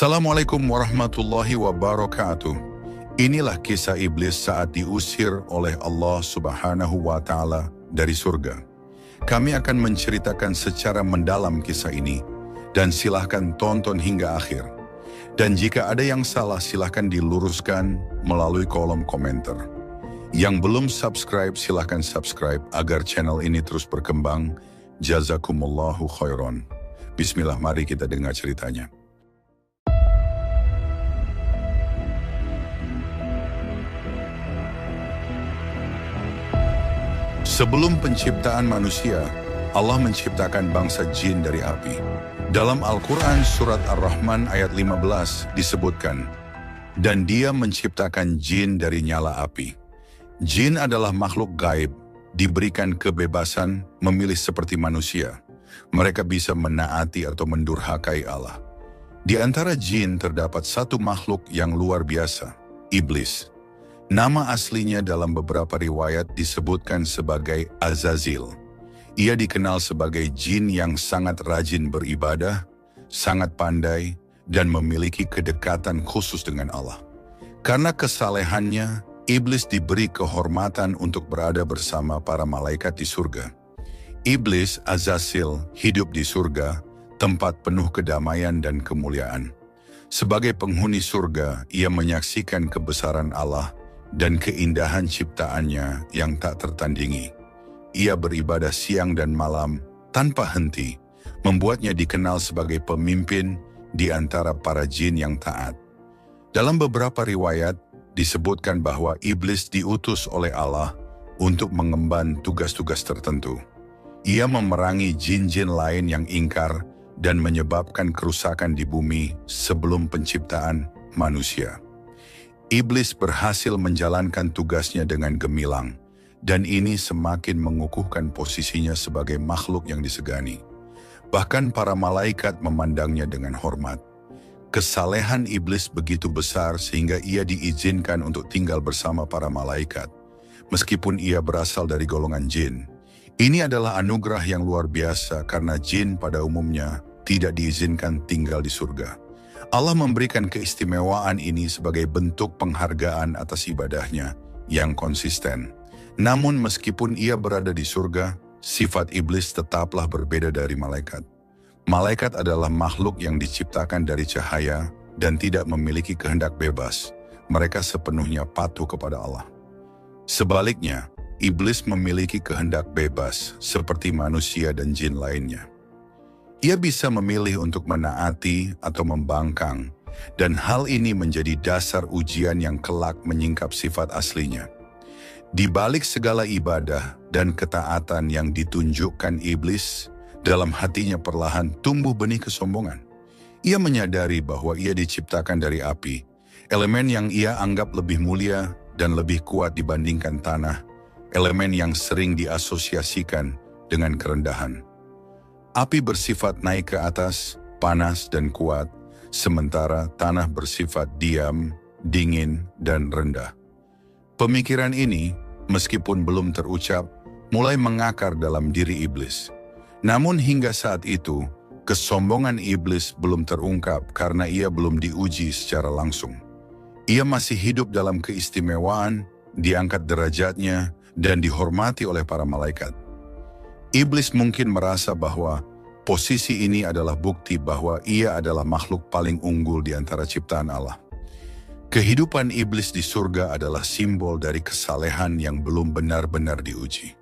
Assalamualaikum warahmatullahi wabarakatuh. Inilah kisah iblis saat diusir oleh Allah Subhanahu wa Ta'ala dari surga. Kami akan menceritakan secara mendalam kisah ini, dan silahkan tonton hingga akhir. Dan jika ada yang salah, silahkan diluruskan melalui kolom komentar. Yang belum subscribe, silahkan subscribe agar channel ini terus berkembang. Jazakumullahu khairan. Bismillah, mari kita dengar ceritanya. Sebelum penciptaan manusia, Allah menciptakan bangsa jin dari api. Dalam Al-Quran surat Ar-Rahman ayat 15 disebutkan, dan dia menciptakan jin dari nyala api. Jin adalah makhluk gaib, diberikan kebebasan memilih seperti manusia. Mereka bisa menaati atau mendurhakai Allah. Di antara jin terdapat satu makhluk yang luar biasa, iblis. Nama aslinya dalam beberapa riwayat disebutkan sebagai Azazil. Ia dikenal sebagai jin yang sangat rajin beribadah, sangat pandai, dan memiliki kedekatan khusus dengan Allah. Karena kesalehannya, iblis diberi kehormatan untuk berada bersama para malaikat di surga. Iblis Azazil hidup di surga, tempat penuh kedamaian dan kemuliaan. Sebagai penghuni surga, ia menyaksikan kebesaran Allah dan keindahan ciptaannya yang tak tertandingi. Ia beribadah siang dan malam tanpa henti, membuatnya dikenal sebagai pemimpin di antara para jin yang taat. Dalam beberapa riwayat, disebutkan bahwa iblis diutus oleh Allah untuk mengemban tugas-tugas tertentu. Ia memerangi jin-jin lain yang ingkar dan menyebabkan kerusakan di bumi sebelum penciptaan manusia. Iblis berhasil menjalankan tugasnya dengan gemilang, dan ini semakin mengukuhkan posisinya sebagai makhluk yang disegani. Bahkan para malaikat memandangnya dengan hormat. Kesalehan iblis begitu besar sehingga ia diizinkan untuk tinggal bersama para malaikat, meskipun ia berasal dari golongan jin. Ini adalah anugerah yang luar biasa karena jin pada umumnya tidak diizinkan tinggal di surga. Allah memberikan keistimewaan ini sebagai bentuk penghargaan atas ibadahnya yang konsisten. Namun meskipun ia berada di surga, sifat iblis tetaplah berbeda dari malaikat. Malaikat adalah makhluk yang diciptakan dari cahaya dan tidak memiliki kehendak bebas. Mereka sepenuhnya patuh kepada Allah. Sebaliknya, iblis memiliki kehendak bebas seperti manusia dan jin lainnya. Ia bisa memilih untuk menaati atau membangkang, dan hal ini menjadi dasar ujian yang kelak menyingkap sifat aslinya. Di balik segala ibadah dan ketaatan yang ditunjukkan iblis, dalam hatinya perlahan tumbuh benih kesombongan. Ia menyadari bahwa ia diciptakan dari api, elemen yang ia anggap lebih mulia dan lebih kuat dibandingkan tanah, elemen yang sering diasosiasikan dengan kerendahan. Api bersifat naik ke atas, panas dan kuat, sementara tanah bersifat diam, dingin, dan rendah. Pemikiran ini, meskipun belum terucap, mulai mengakar dalam diri iblis. Namun hingga saat itu, kesombongan iblis belum terungkap karena ia belum diuji secara langsung. Ia masih hidup dalam keistimewaan, diangkat derajatnya, dan dihormati oleh para malaikat. Iblis mungkin merasa bahwa posisi ini adalah bukti bahwa ia adalah makhluk paling unggul di antara ciptaan Allah. Kehidupan iblis di surga adalah simbol dari kesalehan yang belum benar-benar diuji.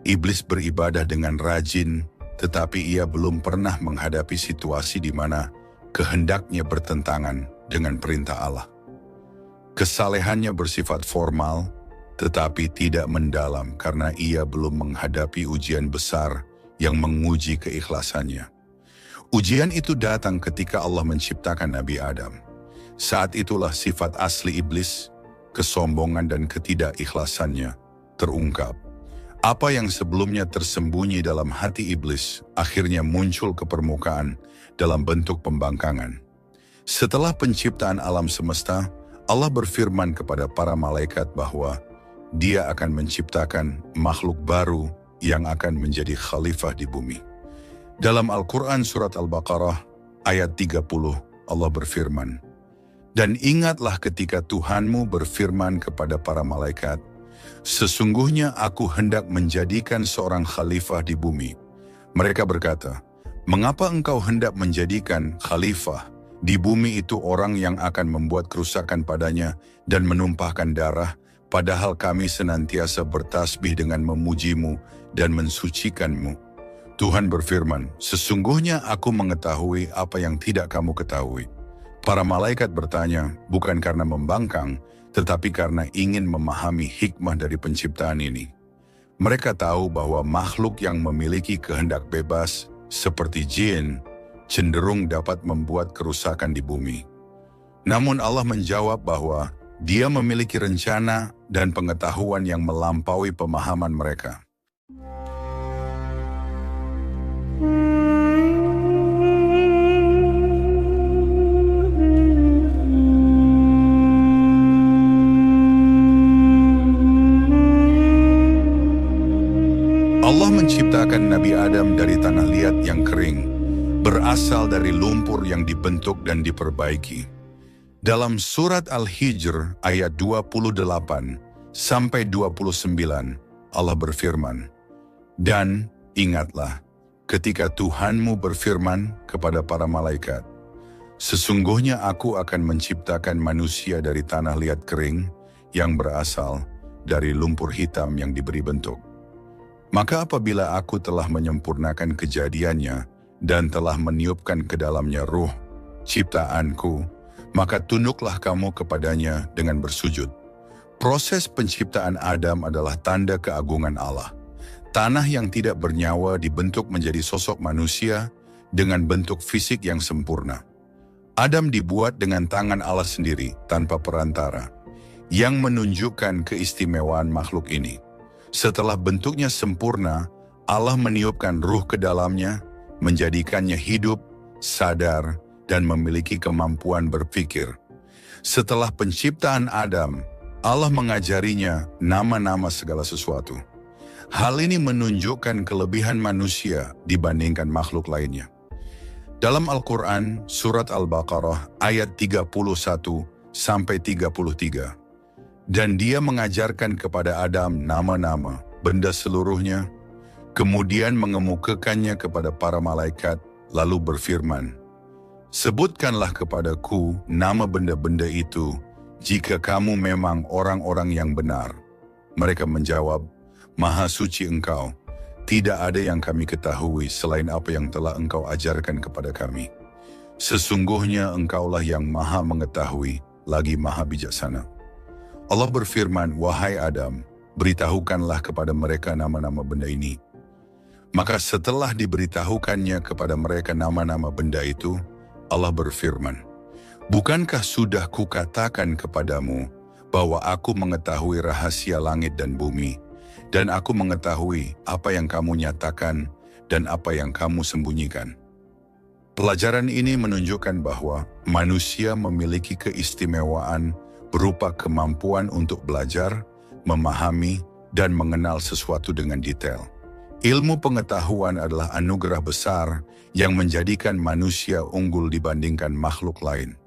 Iblis beribadah dengan rajin, tetapi ia belum pernah menghadapi situasi di mana kehendaknya bertentangan dengan perintah Allah. Kesalehannya bersifat formal, tetapi tidak mendalam karena ia belum menghadapi ujian besar yang menguji keikhlasannya. Ujian itu datang ketika Allah menciptakan Nabi Adam. Saat itulah sifat asli iblis, kesombongan dan ketidakikhlasannya terungkap. Apa yang sebelumnya tersembunyi dalam hati iblis akhirnya muncul ke permukaan dalam bentuk pembangkangan. Setelah penciptaan alam semesta, Allah berfirman kepada para malaikat bahwa Dia akan menciptakan makhluk baru yang akan menjadi khalifah di bumi. Dalam Al-Quran Surat Al-Baqarah ayat 30 Allah berfirman, "Dan ingatlah ketika Tuhanmu berfirman kepada para malaikat, sesungguhnya aku hendak menjadikan seorang khalifah di bumi." Mereka berkata, "Mengapa engkau hendak menjadikan khalifah di bumi itu orang yang akan membuat kerusakan padanya dan menumpahkan darah, padahal kami senantiasa bertasbih dengan memujimu dan mensucikanmu?" Tuhan berfirman, "Sesungguhnya aku mengetahui apa yang tidak kamu ketahui." Para malaikat bertanya, bukan karena membangkang, tetapi karena ingin memahami hikmah dari penciptaan ini. Mereka tahu bahwa makhluk yang memiliki kehendak bebas, seperti jin, cenderung dapat membuat kerusakan di bumi. Namun Allah menjawab bahwa Dia memiliki rencana dan pengetahuan yang melampaui pemahaman mereka. Allah menciptakan Nabi Adam dari tanah liat yang kering, berasal dari lumpur yang dibentuk dan diperbaiki. Dalam surat Al-Hijr ayat 28-29, Allah berfirman, "Dan ingatlah ketika Tuhanmu berfirman kepada para malaikat, sesungguhnya aku akan menciptakan manusia dari tanah liat kering yang berasal dari lumpur hitam yang diberi bentuk. Maka apabila aku telah menyempurnakan kejadiannya dan telah meniupkan ke dalamnya ruh ciptaanku, maka tunduklah kamu kepadanya dengan bersujud." Proses penciptaan Adam adalah tanda keagungan Allah. Tanah yang tidak bernyawa dibentuk menjadi sosok manusia dengan bentuk fisik yang sempurna. Adam dibuat dengan tangan Allah sendiri tanpa perantara, yang menunjukkan keistimewaan makhluk ini. Setelah bentuknya sempurna, Allah meniupkan ruh ke dalamnya, menjadikannya hidup, sadar, dan memiliki kemampuan berpikir. Setelah penciptaan Adam, Allah mengajarinya nama-nama segala sesuatu. Hal ini menunjukkan kelebihan manusia dibandingkan makhluk lainnya. Dalam Al-Quran, surat Al-Baqarah ayat 31-33, "Dan Dia mengajarkan kepada Adam nama-nama benda seluruhnya, kemudian mengemukakannya kepada para malaikat, lalu berfirman, 'Sebutkanlah kepadaku nama benda-benda itu, jika kamu memang orang-orang yang benar.' Mereka menjawab, 'Maha suci Engkau, tidak ada yang kami ketahui selain apa yang telah Engkau ajarkan kepada kami. Sesungguhnya Engkaulah yang maha mengetahui, lagi maha bijaksana.' Allah berfirman, 'Wahai Adam, beritahukanlah kepada mereka nama-nama benda ini.' Maka setelah diberitahukannya kepada mereka nama-nama benda itu, Allah berfirman, 'Bukankah sudah kukatakan kepadamu bahwa aku mengetahui rahasia langit dan bumi, dan aku mengetahui apa yang kamu nyatakan dan apa yang kamu sembunyikan?' Pelajaran ini menunjukkan bahwa manusia memiliki keistimewaan berupa kemampuan untuk belajar, memahami, dan mengenal sesuatu dengan detail. Ilmu pengetahuan adalah anugerah besar yang menjadikan manusia unggul dibandingkan makhluk lain.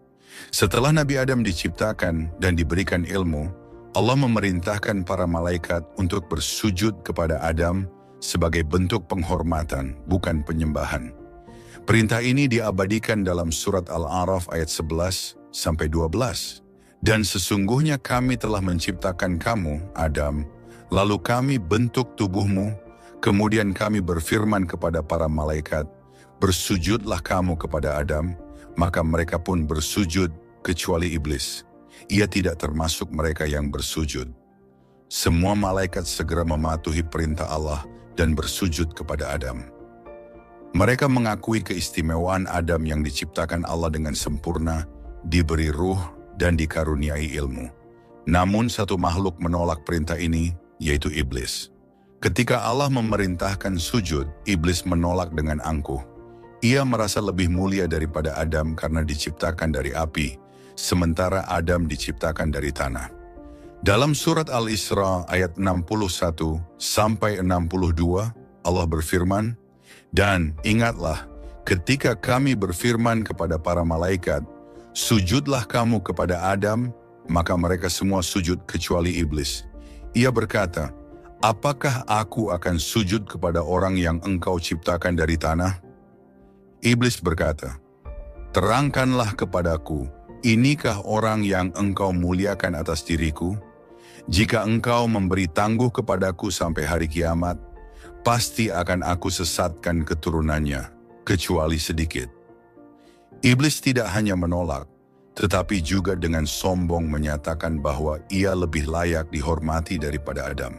Setelah Nabi Adam diciptakan dan diberikan ilmu, Allah memerintahkan para malaikat untuk bersujud kepada Adam sebagai bentuk penghormatan, bukan penyembahan. Perintah ini diabadikan dalam surat Al-A'raf ayat 11-12. "Dan sesungguhnya kami telah menciptakan kamu, Adam, lalu kami bentuk tubuhmu, kemudian kami berfirman kepada para malaikat, bersujudlah kamu kepada Adam, maka mereka pun bersujud kecuali iblis. Ia tidak termasuk mereka yang bersujud. Semua malaikat segera mematuhi perintah Allah dan bersujud kepada Adam. Mereka mengakui keistimewaan Adam yang diciptakan Allah dengan sempurna, diberi ruh, dan dikaruniai ilmu. Namun satu makhluk menolak perintah ini, yaitu iblis. Ketika Allah memerintahkan sujud, iblis menolak dengan angkuh. Ia merasa lebih mulia daripada Adam karena diciptakan dari api, sementara Adam diciptakan dari tanah. Dalam surat Al-Isra ayat 61-62, Allah berfirman, "Dan ingatlah Ketika kami berfirman kepada para malaikat, sujudlah kamu kepada Adam, maka mereka semua sujud kecuali iblis. Ia berkata, apakah aku akan sujud kepada orang yang engkau ciptakan dari tanah? Iblis berkata, terangkanlah kepadaku, inikah orang yang engkau muliakan atas diriku? Jika engkau memberi tangguh kepadaku sampai hari kiamat, pasti akan aku sesatkan keturunannya, kecuali sedikit. Iblis tidak hanya menolak, tetapi juga dengan sombong menyatakan bahwa ia lebih layak dihormati daripada Adam.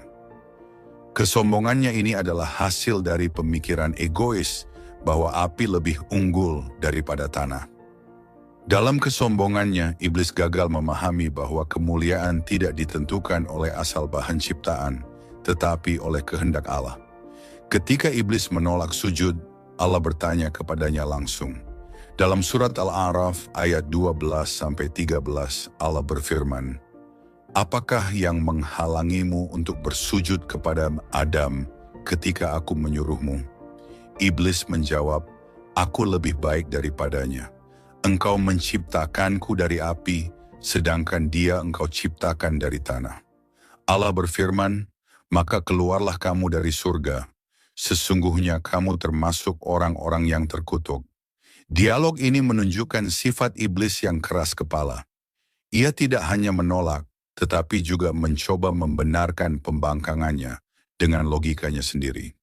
Kesombongannya ini adalah hasil dari pemikiran egois bahwa api lebih unggul daripada tanah. Dalam kesombongannya, iblis gagal memahami bahwa kemuliaan tidak ditentukan oleh asal bahan ciptaan, tetapi oleh kehendak Allah. Ketika iblis menolak sujud, Allah bertanya kepadanya langsung. Dalam surat Al-A'raf ayat 12-13, Allah berfirman, apakah yang menghalangimu untuk bersujud kepada Adam ketika aku menyuruhmu? Iblis menjawab, aku lebih baik daripadanya. Engkau menciptakanku dari api, sedangkan dia engkau ciptakan dari tanah. Allah berfirman, maka keluarlah kamu dari surga. Sesungguhnya kamu termasuk orang-orang yang terkutuk. Dialog ini menunjukkan sifat iblis yang keras kepala. Ia tidak hanya menolak, tetapi juga mencoba membenarkan pembangkangannya dengan logikanya sendiri.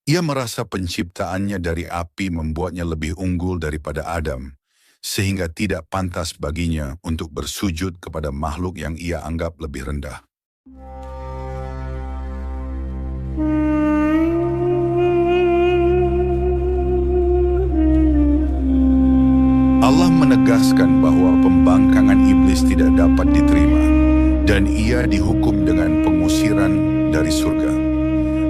Ia merasa penciptaannya dari api membuatnya lebih unggul daripada Adam, sehingga tidak pantas baginya untuk bersujud kepada makhluk yang ia anggap lebih rendah. Allah menegaskan bahwa pembangkangan iblis tidak dapat diterima, dan ia dihukum dengan pengusiran dari surga.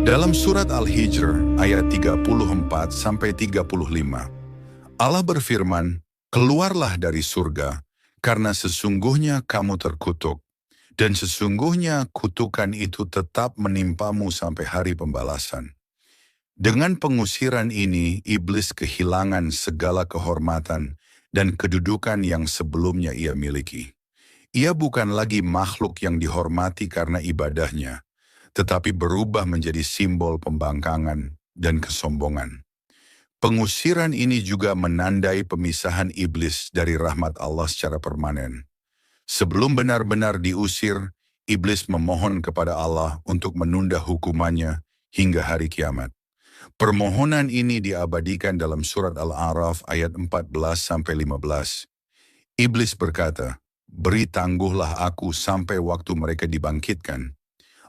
Dalam surat Al-Hijr ayat 34-35, Allah berfirman, keluarlah dari surga, karena sesungguhnya kamu terkutuk, dan sesungguhnya kutukan itu tetap menimpamu sampai hari pembalasan. Dengan pengusiran ini, iblis kehilangan segala kehormatan dan kedudukan yang sebelumnya ia miliki. Ia bukan lagi makhluk yang dihormati karena ibadahnya, tetapi berubah menjadi simbol pembangkangan dan kesombongan. Pengusiran ini juga menandai pemisahan iblis dari rahmat Allah secara permanen. Sebelum benar-benar diusir, iblis memohon kepada Allah untuk menunda hukumannya hingga hari kiamat. Permohonan ini diabadikan dalam surat Al-A'raf ayat 14-15. Iblis berkata, beri tangguhlah aku sampai waktu mereka dibangkitkan.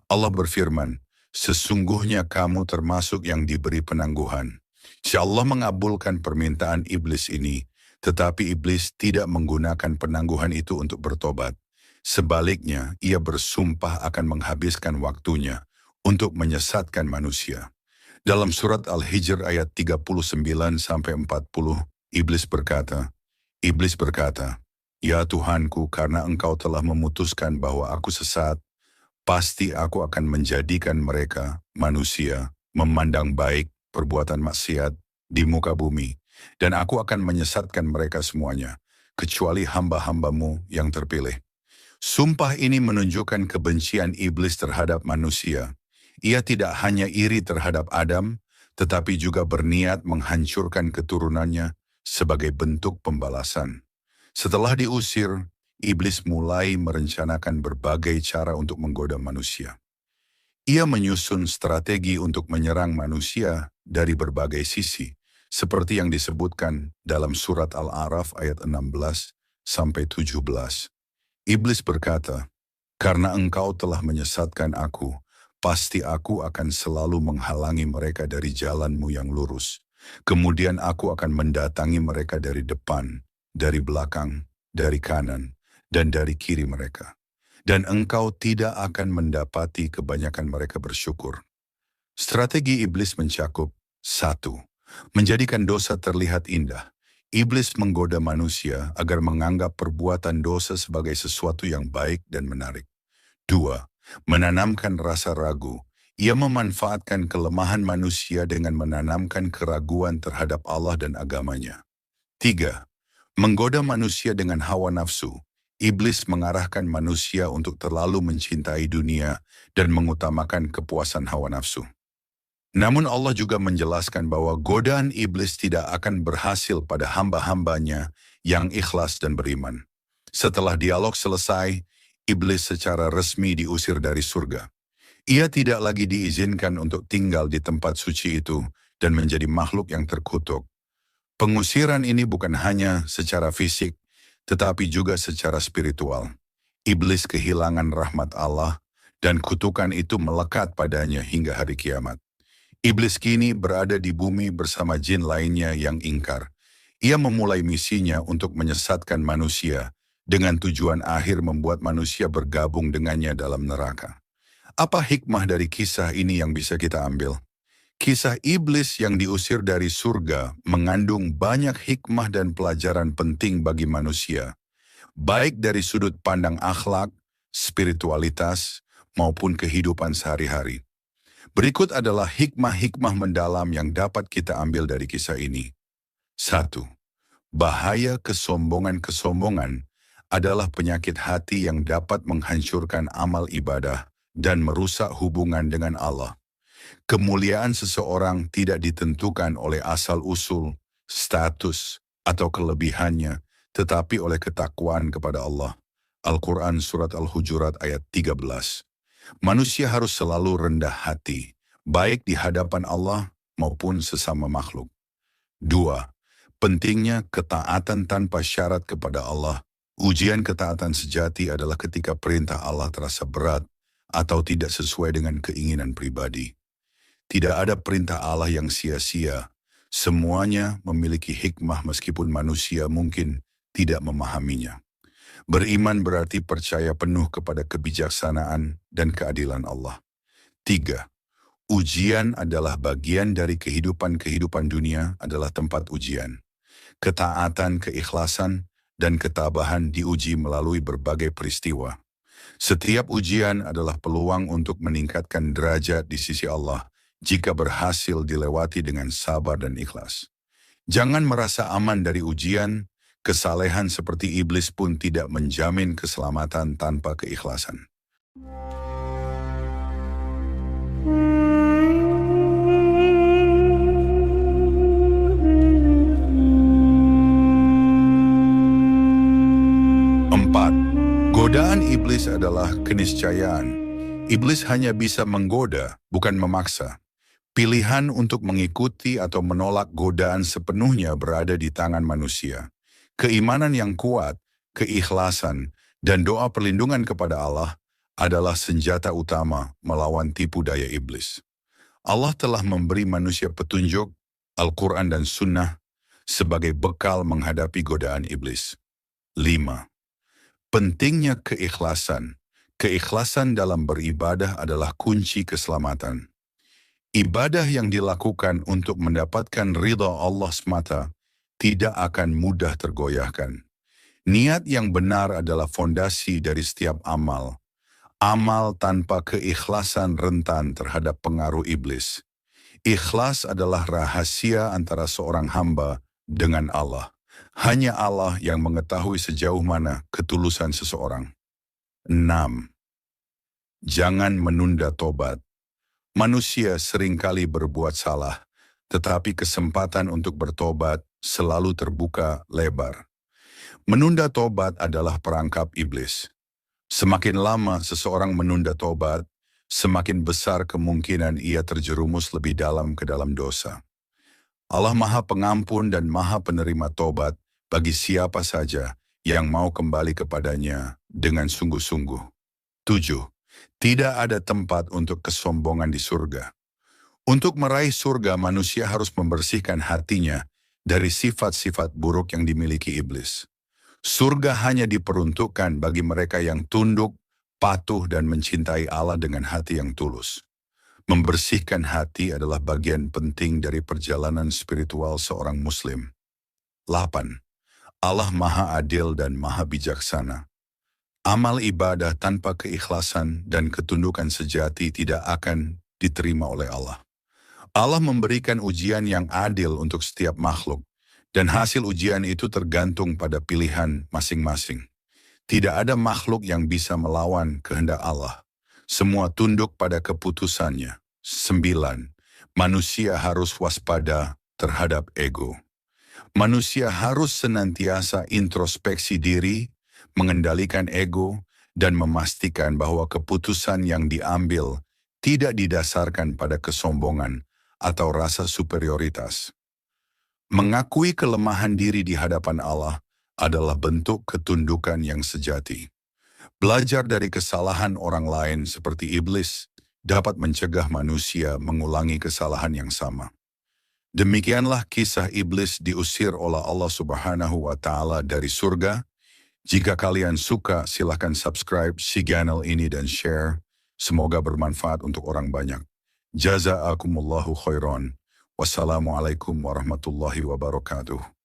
Allah berfirman, sesungguhnya kamu termasuk yang diberi penangguhan. Si Allah mengabulkan permintaan iblis ini, tetapi iblis tidak menggunakan penangguhan itu untuk bertobat. Sebaliknya, ia bersumpah akan menghabiskan waktunya untuk menyesatkan manusia. Dalam surat Al-Hijr ayat 39-40, iblis berkata, ya Tuhanku, karena engkau telah memutuskan bahwa aku sesat, pasti aku akan menjadikan mereka, manusia, memandang baik perbuatan maksiat di muka bumi, dan aku akan menyesatkan mereka semuanya, kecuali hamba-hambamu yang terpilih. Sumpah ini menunjukkan kebencian iblis terhadap manusia. Ia tidak hanya iri terhadap Adam, tetapi juga berniat menghancurkan keturunannya sebagai bentuk pembalasan. Setelah diusir, iblis mulai merencanakan berbagai cara untuk menggoda manusia. Ia menyusun strategi untuk menyerang manusia dari berbagai sisi, seperti yang disebutkan dalam surat Al-A'raf ayat 16-17. Iblis berkata, karena engkau telah menyesatkan aku, pasti aku akan selalu menghalangi mereka dari jalanmu yang lurus. Kemudian aku akan mendatangi mereka dari depan, dari belakang, dari kanan, dan dari kiri mereka. Dan engkau tidak akan mendapati kebanyakan mereka bersyukur. Strategi iblis mencakup 1. Menjadikan dosa terlihat indah. Iblis menggoda manusia agar menganggap perbuatan dosa sebagai sesuatu yang baik dan menarik. 2. Menanamkan rasa ragu. Ia memanfaatkan kelemahan manusia dengan menanamkan keraguan terhadap Allah dan agamanya. 3. Menggoda manusia dengan hawa nafsu. Iblis mengarahkan manusia untuk terlalu mencintai dunia dan mengutamakan kepuasan hawa nafsu. Namun Allah juga menjelaskan bahwa godaan iblis tidak akan berhasil pada hamba-hambanya yang ikhlas dan beriman. Setelah dialog selesai, iblis secara resmi diusir dari surga. Ia tidak lagi diizinkan untuk tinggal di tempat suci itu dan menjadi makhluk yang terkutuk. Pengusiran ini bukan hanya secara fisik, tetapi juga secara spiritual. Iblis kehilangan rahmat Allah dan kutukan itu melekat padanya hingga hari kiamat. Iblis kini berada di bumi bersama jin lainnya yang ingkar. Ia memulai misinya untuk menyesatkan manusia dengan tujuan akhir membuat manusia bergabung dengannya dalam neraka. Apa hikmah dari kisah ini yang bisa kita ambil? Kisah iblis yang diusir dari surga mengandung banyak hikmah dan pelajaran penting bagi manusia, baik dari sudut pandang akhlak, spiritualitas, maupun kehidupan sehari-hari. Berikut adalah hikmah-hikmah mendalam yang dapat kita ambil dari kisah ini. 1. Bahaya kesombongan-kesombongan adalah penyakit hati yang dapat menghancurkan amal ibadah dan merusak hubungan dengan Allah. Kemuliaan seseorang tidak ditentukan oleh asal-usul, status, atau kelebihannya, tetapi oleh ketakwaan kepada Allah. Al-Quran Surat Al-Hujurat ayat 13. Manusia harus selalu rendah hati, baik di hadapan Allah maupun sesama makhluk. 2. Pentingnya ketaatan tanpa syarat kepada Allah. Ujian ketaatan sejati adalah ketika perintah Allah terasa berat atau tidak sesuai dengan keinginan pribadi. Tidak ada perintah Allah yang sia-sia. Semuanya memiliki hikmah meskipun manusia mungkin tidak memahaminya. Beriman berarti percaya penuh kepada kebijaksanaan dan keadilan Allah. 3. Ujian adalah bagian dari kehidupan dunia adalah tempat ujian. Ketaatan, keikhlasan, dan ketabahan diuji melalui berbagai peristiwa. Setiap ujian adalah peluang untuk meningkatkan derajat di sisi Allah jika berhasil dilewati dengan sabar dan ikhlas. Jangan merasa aman dari ujian, kesalehan seperti iblis pun tidak menjamin keselamatan tanpa keikhlasan. Godaan iblis adalah keniscayaan. Iblis hanya bisa menggoda, bukan memaksa. Pilihan untuk mengikuti atau menolak godaan sepenuhnya berada di tangan manusia. Keimanan yang kuat, keikhlasan, dan doa perlindungan kepada Allah adalah senjata utama melawan tipu daya iblis. Allah telah memberi manusia petunjuk, Al-Quran dan Sunnah sebagai bekal menghadapi godaan iblis. 5. Pentingnya keikhlasan. Keikhlasan dalam beribadah adalah kunci keselamatan. Ibadah yang dilakukan untuk mendapatkan ridha Allah semata tidak akan mudah tergoyahkan. Niat yang benar adalah fondasi dari setiap amal. Amal tanpa keikhlasan rentan terhadap pengaruh iblis. Ikhlas adalah rahasia antara seorang hamba dengan Allah. Hanya Allah yang mengetahui sejauh mana ketulusan seseorang. 6. Jangan menunda tobat. Manusia seringkali berbuat salah, tetapi kesempatan untuk bertobat selalu terbuka lebar. Menunda tobat adalah perangkap iblis. Semakin lama seseorang menunda tobat, semakin besar kemungkinan ia terjerumus lebih dalam ke dalam dosa. Allah Maha Pengampun dan Maha Penerima tobat bagi siapa saja yang mau kembali kepadanya dengan sungguh-sungguh. 7. Tidak ada tempat untuk kesombongan di surga. Untuk meraih surga, manusia harus membersihkan hatinya dari sifat-sifat buruk yang dimiliki iblis. Surga hanya diperuntukkan bagi mereka yang tunduk, patuh, dan mencintai Allah dengan hati yang tulus. Membersihkan hati adalah bagian penting dari perjalanan spiritual seorang Muslim. 8. Allah Maha Adil dan Maha Bijaksana. Amal ibadah tanpa keikhlasan dan ketundukan sejati tidak akan diterima oleh Allah. Allah memberikan ujian yang adil untuk setiap makhluk, dan hasil ujian itu tergantung pada pilihan masing-masing. Tidak ada makhluk yang bisa melawan kehendak Allah. Semua tunduk pada keputusannya. 9. Manusia harus waspada terhadap ego. Manusia harus senantiasa introspeksi diri, mengendalikan ego, dan memastikan bahwa keputusan yang diambil tidak didasarkan pada kesombongan atau rasa superioritas. Mengakui kelemahan diri di hadapan Allah adalah bentuk ketundukan yang sejati. Belajar dari kesalahan orang lain seperti iblis dapat mencegah manusia mengulangi kesalahan yang sama. Demikianlah kisah iblis diusir oleh Allah Subhanahu wa Ta'ala dari surga. Jika kalian suka, silakan subscribe si channel ini dan share. Semoga bermanfaat untuk orang banyak. Jazaakumullahu khairan. Wassalamualaikum warahmatullahi wabarakatuh.